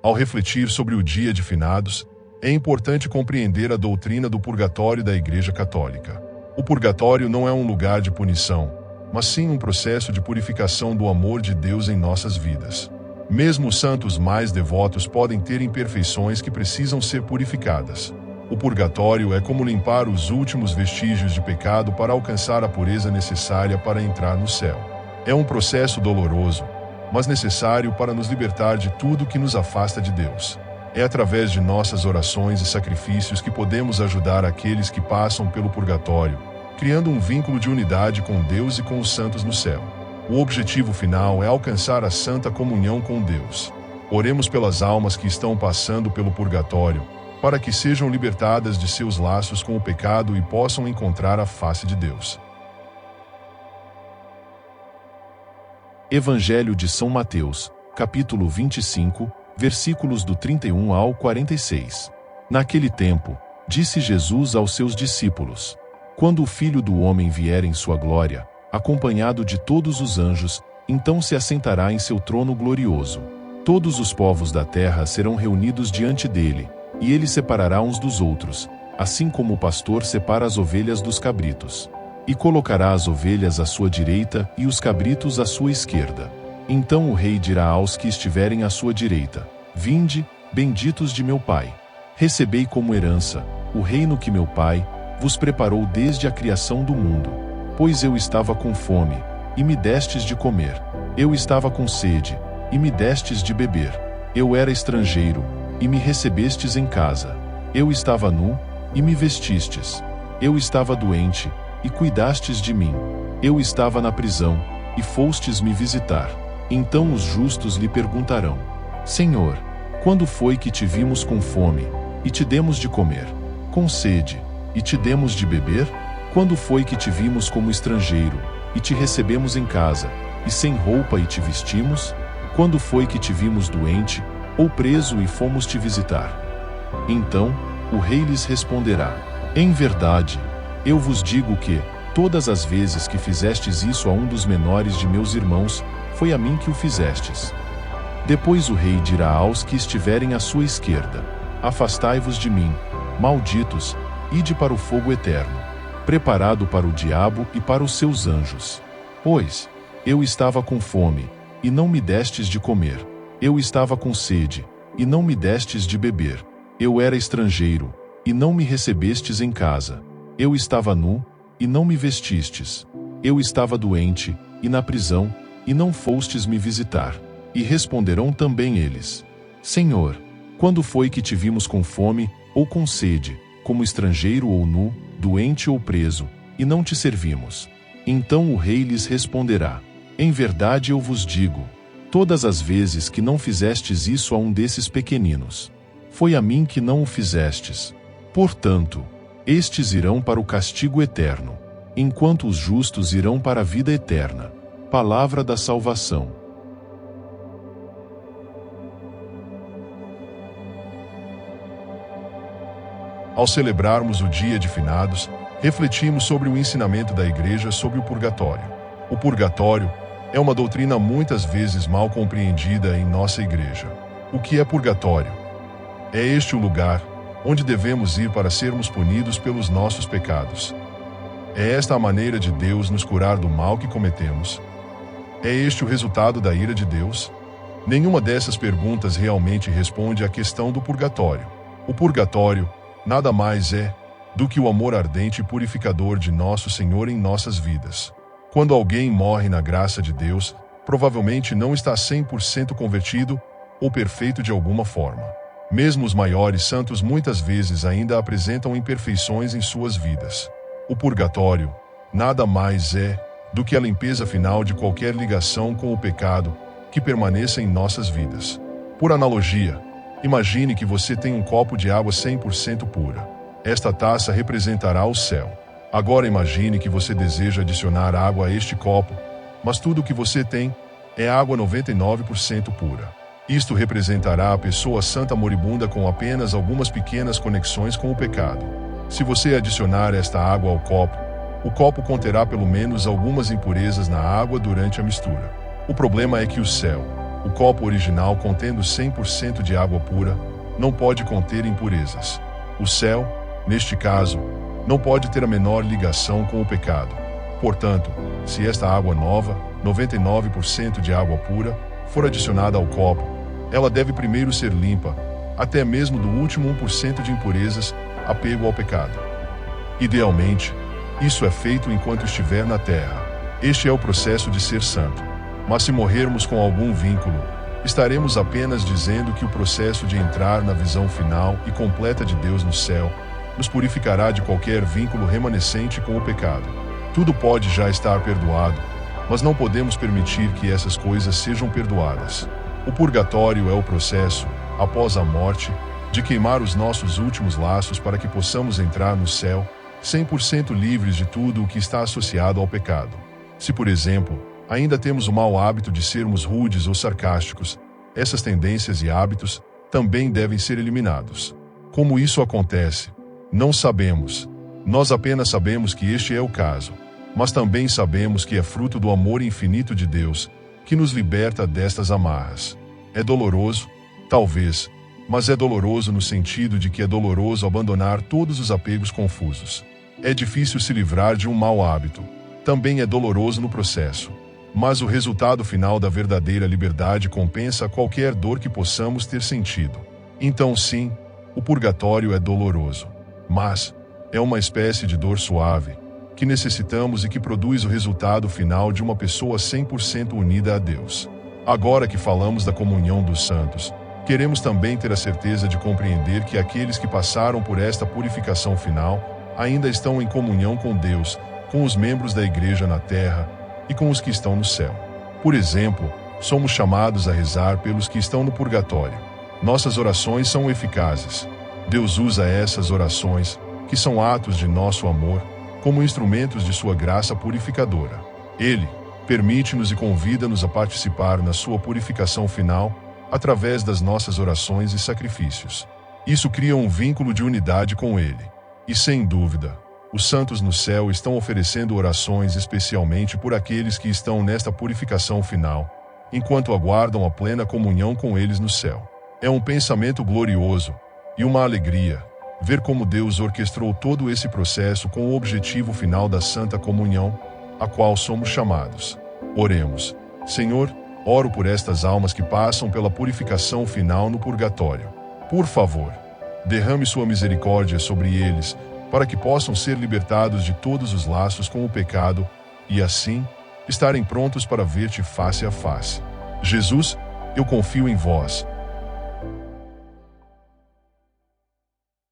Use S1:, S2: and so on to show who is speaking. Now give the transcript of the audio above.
S1: Ao refletir sobre o Dia de Finados, é importante compreender a doutrina do purgatório da Igreja Católica. O purgatório não é um lugar de punição, mas sim um processo de purificação do amor de Deus em nossas vidas. Mesmo os santos mais devotos podem ter imperfeições que precisam ser purificadas. O purgatório é como limpar os últimos vestígios de pecado para alcançar a pureza necessária para entrar no céu. É um processo doloroso, mas necessário para nos libertar de tudo que nos afasta de Deus. É através de nossas orações e sacrifícios que podemos ajudar aqueles que passam pelo purgatório, criando um vínculo de unidade com Deus e com os santos no céu. O objetivo final é alcançar a santa comunhão com Deus. Oremos pelas almas que estão passando pelo purgatório, para que sejam libertadas de seus laços com o pecado e possam encontrar a face de Deus.
S2: Evangelho de São Mateus, capítulo 25, versículos do 31 ao 46. Naquele tempo, disse Jesus aos seus discípulos: Quando o Filho do Homem vier em sua glória, acompanhado de todos os anjos, então se assentará em seu trono glorioso. Todos os povos da terra serão reunidos diante dele, e ele separará uns dos outros, assim como o pastor separa as ovelhas dos cabritos. E colocará as ovelhas à sua direita e os cabritos à sua esquerda. Então o rei dirá aos que estiverem à sua direita: Vinde, benditos de meu Pai. Recebei como herança o reino que meu Pai vos preparou desde a criação do mundo. Pois eu estava com fome, e me destes de comer. Eu estava com sede, e me destes de beber. Eu era estrangeiro, e me recebestes em casa. Eu estava nu, e me vestistes. Eu estava doente, e cuidastes de mim. Eu estava na prisão, e fostes me visitar. Então os justos lhe perguntarão: Senhor, quando foi que te vimos com fome, e te demos de comer? Com sede, e te demos de beber? Quando foi que te vimos como estrangeiro, e te recebemos em casa, e sem roupa e te vestimos? Quando foi que te vimos doente, ou preso e fomos te visitar? Então, o rei lhes responderá: Em verdade, eu vos digo que, todas as vezes que fizestes isso a um dos menores de meus irmãos, foi a mim que o fizestes. Depois o rei dirá aos que estiverem à sua esquerda: Afastai-vos de mim, malditos, ide para o fogo eterno, preparado para o diabo e para os seus anjos. Pois, eu estava com fome, e não me destes de comer. Eu estava com sede, e não me destes de beber. Eu era estrangeiro, e não me recebestes em casa. Eu estava nu, e não me vestistes. Eu estava doente, e na prisão, e não fostes me visitar. E responderão também eles: Senhor, quando foi que te vimos com fome, ou com sede, como estrangeiro ou nu, doente ou preso, e não te servimos? Então o rei lhes responderá: Em verdade eu vos digo, todas as vezes que não fizestes isso a um desses pequeninos, foi a mim que não o fizestes. Portanto, estes irão para o castigo eterno, enquanto os justos irão para a vida eterna. Palavra da salvação.
S1: Ao celebrarmos o Dia de Finados, refletimos sobre o ensinamento da Igreja sobre o purgatório. O purgatório é uma doutrina muitas vezes mal compreendida em nossa Igreja. O que é purgatório? É este o lugar onde devemos ir para sermos punidos pelos nossos pecados. É esta a maneira de Deus nos curar do mal que cometemos? É este o resultado da ira de Deus? Nenhuma dessas perguntas realmente responde à questão do purgatório. O purgatório nada mais é do que o amor ardente e purificador de nosso Senhor em nossas vidas. Quando alguém morre na graça de Deus, provavelmente não está 100% convertido ou perfeito de alguma forma. Mesmo os maiores santos muitas vezes ainda apresentam imperfeições em suas vidas. O purgatório nada mais é do que a limpeza final de qualquer ligação com o pecado que permaneça em nossas vidas. Por analogia, imagine que você tem um copo de água 100% pura. Esta taça representará o céu. Agora imagine que você deseja adicionar água a este copo, mas tudo o que você tem é água 99% pura. Isto representará a pessoa santa moribunda com apenas algumas pequenas conexões com o pecado. Se você adicionar esta água ao copo, o copo conterá pelo menos algumas impurezas na água durante a mistura. O problema é que o céu O copo original, contendo 100% de água pura, não pode conter impurezas. O céu, neste caso, não pode ter a menor ligação com o pecado. Portanto, se esta água nova, 99% de água pura, for adicionada ao copo, ela deve primeiro ser limpa, até mesmo do último 1% de impurezas, apego ao pecado. Idealmente, isso é feito enquanto estiver na terra. Este é o processo de ser santo. Mas se morrermos com algum vínculo, estaremos apenas dizendo que o processo de entrar na visão final e completa de Deus no céu nos purificará de qualquer vínculo remanescente com o pecado. Tudo pode já estar perdoado, mas não podemos permitir que essas coisas sejam perdoadas. O purgatório é o processo, após a morte, de queimar os nossos últimos laços para que possamos entrar no céu, 100% livres de tudo o que está associado ao pecado. Se, por exemplo, ainda temos o mau hábito de sermos rudes ou sarcásticos, essas tendências e hábitos também devem ser eliminados. Como isso acontece? Não sabemos. Nós apenas sabemos que este é o caso. Mas também sabemos que é fruto do amor infinito de Deus, que nos liberta destas amarras. É doloroso? Talvez. Mas é doloroso no sentido de que é doloroso abandonar todos os apegos confusos. É difícil se livrar de um mau hábito. Também é doloroso no processo. Mas o resultado final da verdadeira liberdade compensa qualquer dor que possamos ter sentido. Então, sim, o purgatório é doloroso. Mas é uma espécie de dor suave, que necessitamos e que produz o resultado final de uma pessoa 100% unida a Deus. Agora que falamos da comunhão dos santos, queremos também ter a certeza de compreender que aqueles que passaram por esta purificação final ainda estão em comunhão com Deus, com os membros da igreja na terra e com os que estão no céu. Por exemplo, somos chamados a rezar pelos que estão no purgatório. Nossas orações são eficazes. Deus usa essas orações, que são atos de nosso amor, como instrumentos de sua graça purificadora. Ele permite-nos e convida-nos a participar na sua purificação final, através das nossas orações e sacrifícios. Isso cria um vínculo de unidade com Ele. E sem dúvida, os santos no céu estão oferecendo orações especialmente por aqueles que estão nesta purificação final, enquanto aguardam a plena comunhão com eles no céu. É um pensamento glorioso e uma alegria ver como Deus orquestrou todo esse processo com o objetivo final da Santa Comunhão, a qual somos chamados. Oremos. Senhor, oro por estas almas que passam pela purificação final no purgatório. Por favor, derrame sua misericórdia sobre eles, para que possam ser libertados de todos os laços com o pecado, e assim, estarem prontos para ver-te face a face. Jesus, eu confio em vós,